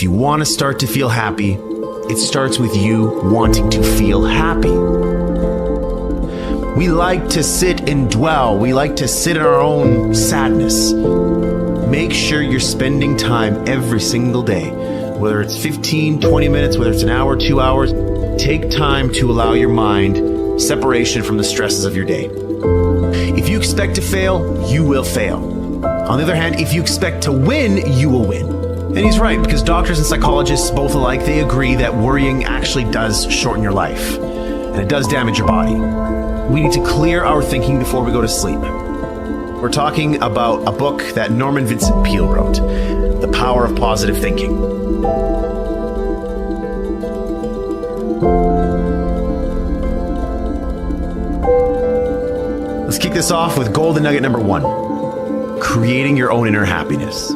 If you want to start to feel happy, it starts with you wanting to feel happy. We like to sit and dwell. We like to sit in our own sadness. Make sure you're spending time every single day, whether it's 15, 20 minutes, whether it's an hour, 2 hours. Take time to allow your mind separation from the stresses of your day. If you expect to fail, you will fail. On the other hand, if you expect to win, you will win. And he's right, because doctors and psychologists both alike, they agree that worrying actually does shorten your life, and it does damage your body. We need to clear our thinking before we go to sleep. We're talking about a book that Norman Vincent Peale wrote, The Power of Positive Thinking. Let's kick this off with golden nugget number 1, creating your own inner happiness.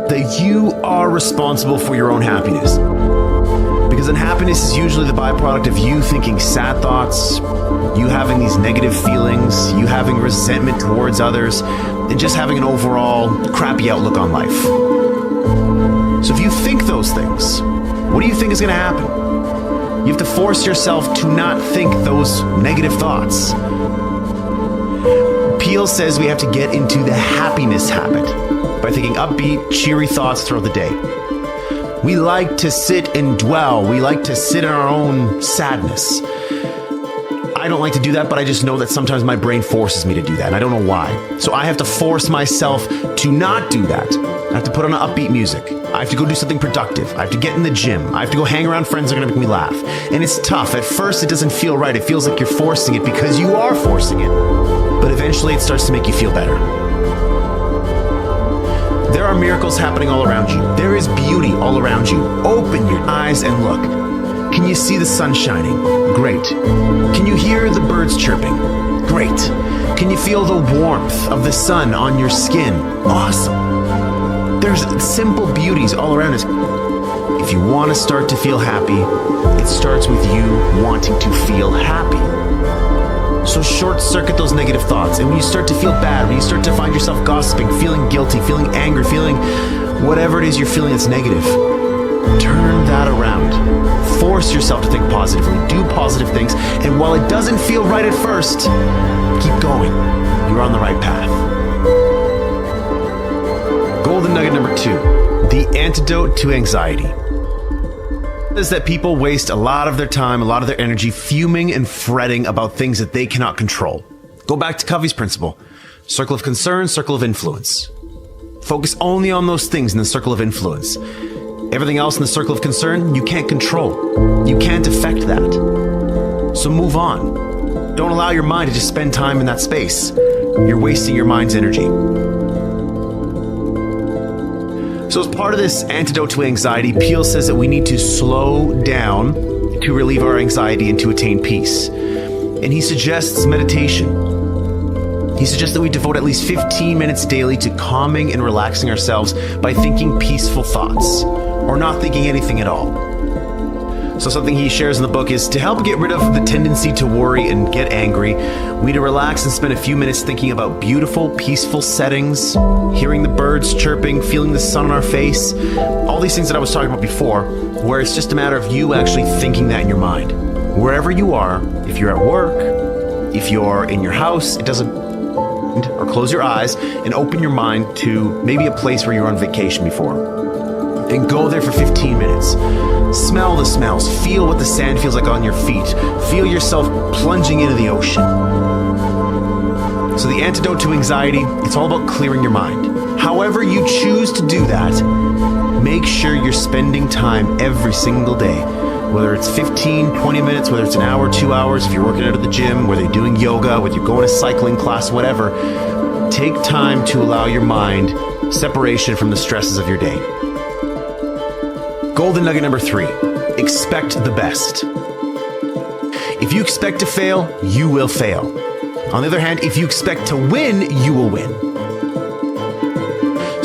That you are responsible for your own happiness. Because unhappiness is usually the byproduct of you thinking sad thoughts, you having these negative feelings, you having resentment towards others, and just having an overall crappy outlook on life. So if you think those things, what do you think is going to happen? You have to force yourself to not think those negative thoughts. Peale says we have to get into the happiness habit by thinking upbeat, cheery thoughts throughout the day. We like to sit and dwell. We like to sit in our own sadness. I don't like to do that, but I just know that sometimes my brain forces me to do that, and I don't know why. So I have to force myself to not do that. I have to put on upbeat music. I have to go do something productive. I have to get in the gym. I have to go hang around friends that are going to make me laugh. And it's tough. At first, it doesn't feel right. It feels like you're forcing it because you are forcing it. But eventually, it starts to make you feel better. There are miracles happening all around you. There is beauty all around you. Open your eyes and look. Can you see the sun shining? Great. Can you hear the birds chirping? Great. Can you feel the warmth of the sun on your skin? Awesome. There's simple beauties all around us. If you want to start to feel happy, it starts with you wanting to feel happy. So short circuit those negative thoughts. And when you start to feel bad, when you start to find yourself gossiping, feeling guilty, feeling angry, feeling whatever it is you're feeling that's negative, turn that around. Force yourself to think positively. Do positive things. And while it doesn't feel right at first, keep going. You're on the right path. Golden nugget number 2, the antidote to anxiety. Is that people waste a lot of their time, a lot of their energy fuming and fretting about things that they cannot control. Go back to Covey's principle. Circle of concern, circle of influence. Focus only on those things in the circle of influence. Everything else in the circle of concern, you can't control. You can't affect that. So move on. Don't allow your mind to just spend time in that space. You're wasting your mind's energy. So as part of this antidote to anxiety, Peale says that we need to slow down to relieve our anxiety and to attain peace. And he suggests meditation. He suggests that we devote at least 15 minutes daily to calming and relaxing ourselves by thinking peaceful thoughts, or not thinking anything at all. So something he shares in the book is to help get rid of the tendency to worry and get angry, we need to relax and spend a few minutes thinking about beautiful, peaceful settings, hearing the birds chirping, feeling the sun on our face, all these things that I was talking about before, where it's just a matter of you actually thinking that in your mind. Wherever you are, if you're at work, if you're in your house, it doesn't, or close your eyes and open your mind to maybe a place where you were on vacation before. And go there for 15 minutes. Smell the smells. Feel what the sand feels like on your feet. Feel yourself plunging into the ocean. So the antidote to anxiety, it's all about clearing your mind. However you choose to do that, make sure you're spending time every single day. Whether it's 15, 20 minutes, whether it's an hour, 2 hours, if you're working out at the gym, whether you're doing yoga, whether you're going to cycling class, whatever, take time to allow your mind separation from the stresses of your day. Golden nugget number 3, expect the best. If you expect to fail, you will fail. On the other hand, if you expect to win, you will win.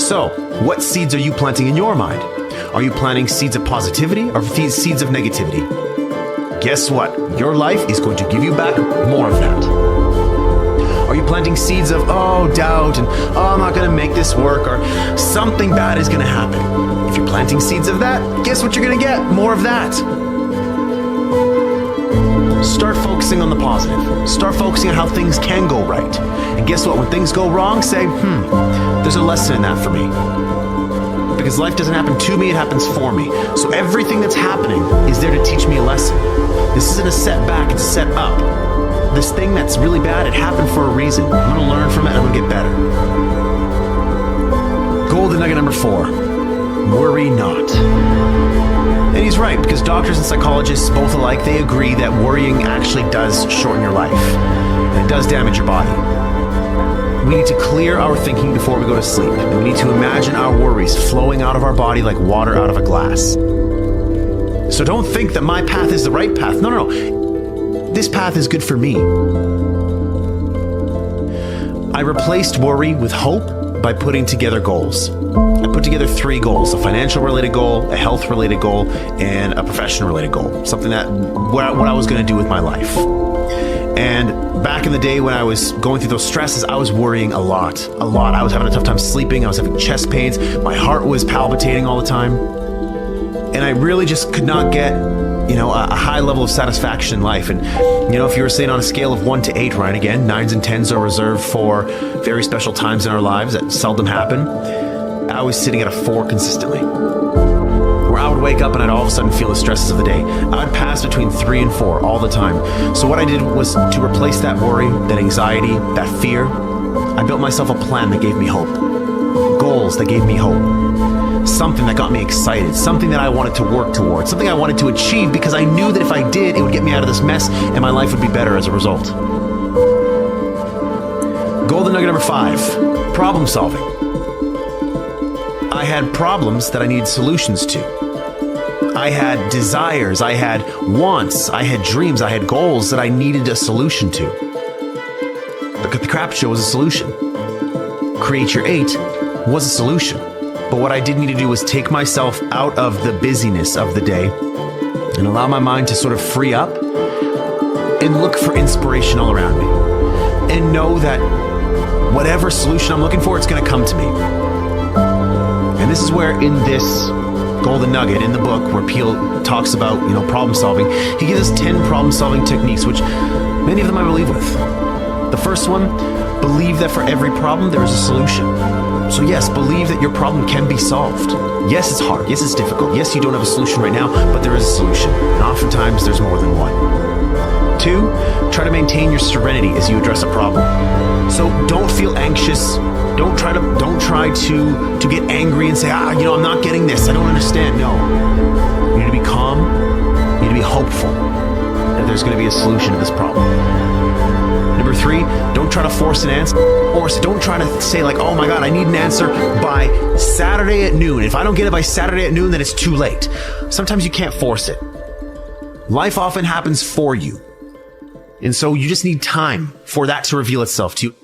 So, what seeds are you planting in your mind? Are you planting seeds of positivity or seeds of negativity? Guess what? Your life is going to give you back more of that. Are you planting seeds of, doubt and, I'm not going to make this work, or something bad is going to happen? If you're planting seeds of that, guess what you're going to get? More of that. Start focusing on the positive. Start focusing on how things can go right. And guess what? When things go wrong, say, there's a lesson in that for me. Because life doesn't happen to me, it happens for me. So everything that's happening is there to teach me a lesson. This isn't a setback, it's a set up. This thing that's really bad, it happened for a reason. I'm going to learn from it, I'm going to get better. Golden nugget number 4, worry not. And he's right, because doctors and psychologists, both alike, they agree that worrying actually does shorten your life. And it does damage your body. We need to clear our thinking before we go to sleep. And we need to imagine our worries flowing out of our body like water out of a glass. So don't think that my path is the right path. No. This path is good for me. I replaced worry with hope by putting together goals. I put together 3 goals: a financial related goal, a health related goal, and a professional related goal. Something that what I was going to do with my life. And back in the day when I was going through those stresses, I was worrying a lot. I was having a tough time sleeping. I was having chest pains. My heart was palpitating all the time. And I really just could not get, a high level of satisfaction in life. And, if you were saying on a scale of 1 to 8, right, again, 9s and 10s are reserved for very special times in our lives that seldom happen. I was sitting at a 4 consistently. Where I would wake up and I'd all of a sudden feel the stresses of the day. I would pass between 3 and 4 all the time. So what I did was to replace that worry, that anxiety, that fear, I built myself a plan that gave me hope. Goals that gave me hope. Something that got me excited. Something that I wanted to work towards. Something I wanted to achieve because I knew that if I did, it would get me out of this mess and my life would be better as a result. Golden nugget number 5, problem solving. I had problems that I needed solutions to. I had desires, I had wants, I had dreams, I had goals that I needed a solution to. The crap show was a solution. Create Your 8 was a solution. But what I did need to do was take myself out of the busyness of the day and allow my mind to sort of free up and look for inspiration all around me. And know that whatever solution I'm looking for, it's going to come to me. And this is where in this golden nugget in the book where Peele talks about, problem solving, he gives us 10 problem solving techniques, which many of them I believe with. The first one, believe that for every problem there is a solution. So yes, believe that your problem can be solved. Yes, it's hard. Yes, it's difficult. Yes, you don't have a solution right now, but there is a solution. And oftentimes there's more than one. 2, try to maintain your serenity as you address a problem. So don't feel anxious. Don't try to get angry and say, I'm not getting this. I don't understand. No. You need to be calm. You need to be hopeful that there's going to be a solution to this problem. Number 3, don't try to force an answer, or don't try to say like, oh my God, I need an answer by Saturday at noon. If I don't get it by Saturday at noon, then it's too late. Sometimes you can't force it. Life often happens for you. And so you just need time for that to reveal itself to you.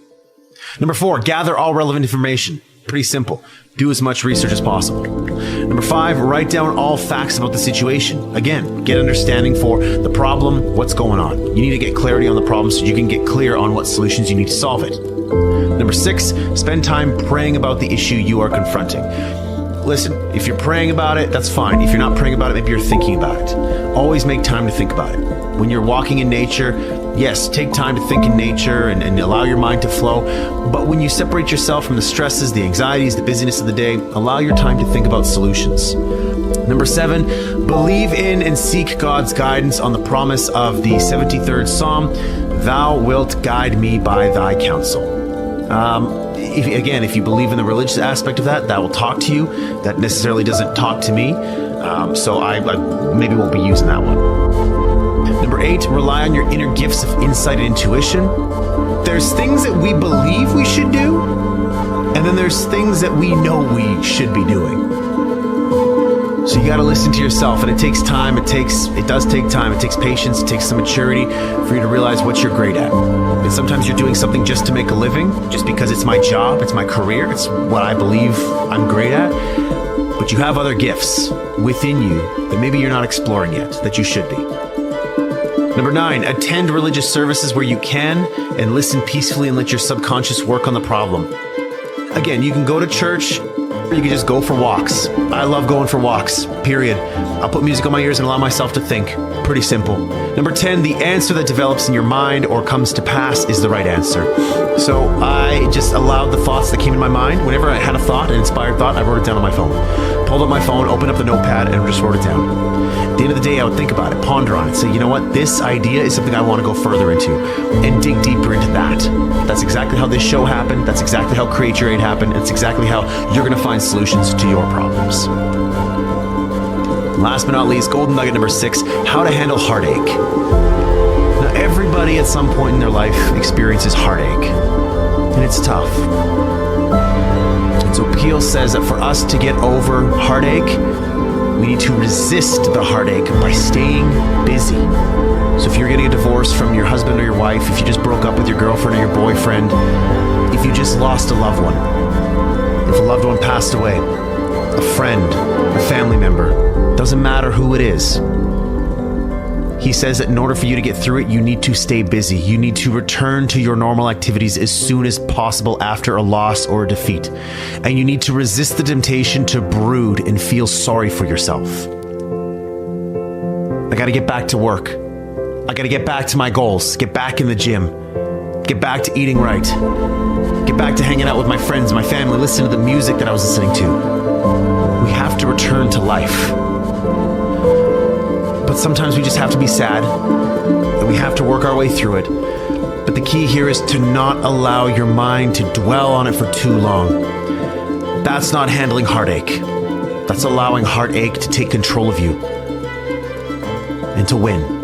Number 4, gather all relevant information. Pretty simple. Do as much research as possible. Number 5, write down all facts about the situation. Again, get understanding for the problem, what's going on. You need to get clarity on the problem so you can get clear on what solutions you need to solve it. Number 6, spend time praying about the issue you are confronting. Listen, if you're praying about it, that's fine. If you're not praying about it, maybe you're thinking about it. Always make time to think about it. When you're walking in nature, yes, take time to think in nature and allow your mind to flow. But when you separate yourself from the stresses, the anxieties, the busyness of the day, allow your time to think about solutions. Number 7, believe in and seek God's guidance on the promise of the 73rd Psalm, "Thou wilt guide me by thy counsel." If you believe in the religious aspect of that, that will talk to you. That necessarily doesn't talk to me. So I maybe won't be using that one. Number 8, rely on your inner gifts of insight and intuition. There's things that we believe we should do, and then there's things that we know we should be doing. So you got to listen to yourself, and it takes time. It does take time. It takes patience. It takes some maturity for you to realize what you're great at. And sometimes you're doing something just to make a living, just because it's my job, it's my career, it's what I believe I'm great at. But you have other gifts within you that maybe you're not exploring yet, that you should be. Number 9, attend religious services where you can and listen peacefully and let your subconscious work on the problem. Again, you can go to church you can just go for walks. I love going for walks, period. I'll put music on my ears and allow myself to think. Pretty simple. Number 10, the answer that develops in your mind or comes to pass is the right answer. So I just allowed the thoughts that came in my mind. Whenever I had a thought, an inspired thought, I wrote it down on my phone. Pulled up my phone, opened up the notepad, and just wrote it down. At the end of the day, I would think about it, ponder on it, say, you know what, this idea is something I want to go further into, and dig deeper into that. That's exactly how this show happened. That's exactly how Create Your Aid happened. It's exactly how you're going to find solutions to your problems. Last but not least, golden nugget number 6, how to handle heartache. Now, everybody at some point in their life experiences heartache, and it's tough. And so Peel says that for us to get over heartache, we need to resist the heartache by staying busy. So if you're getting a divorce from your husband or your wife, if you just broke up with your girlfriend or your boyfriend, if you just lost a loved one, if a loved one passed away, a friend, a family member, doesn't matter who it is. He says that in order for you to get through it, you need to stay busy. You need to return to your normal activities as soon as possible after a loss or a defeat. And you need to resist the temptation to brood and feel sorry for yourself. I got to get back to work. I got to get back to my goals. Get back in the gym. Get back to eating right. Get back to hanging out with my friends, my family, listening to the music that I was listening to. We have to return to life. But sometimes we just have to be sad, and we have to work our way through it. But the key here is to not allow your mind to dwell on it for too long. That's not handling heartache. That's allowing heartache to take control of you and to win.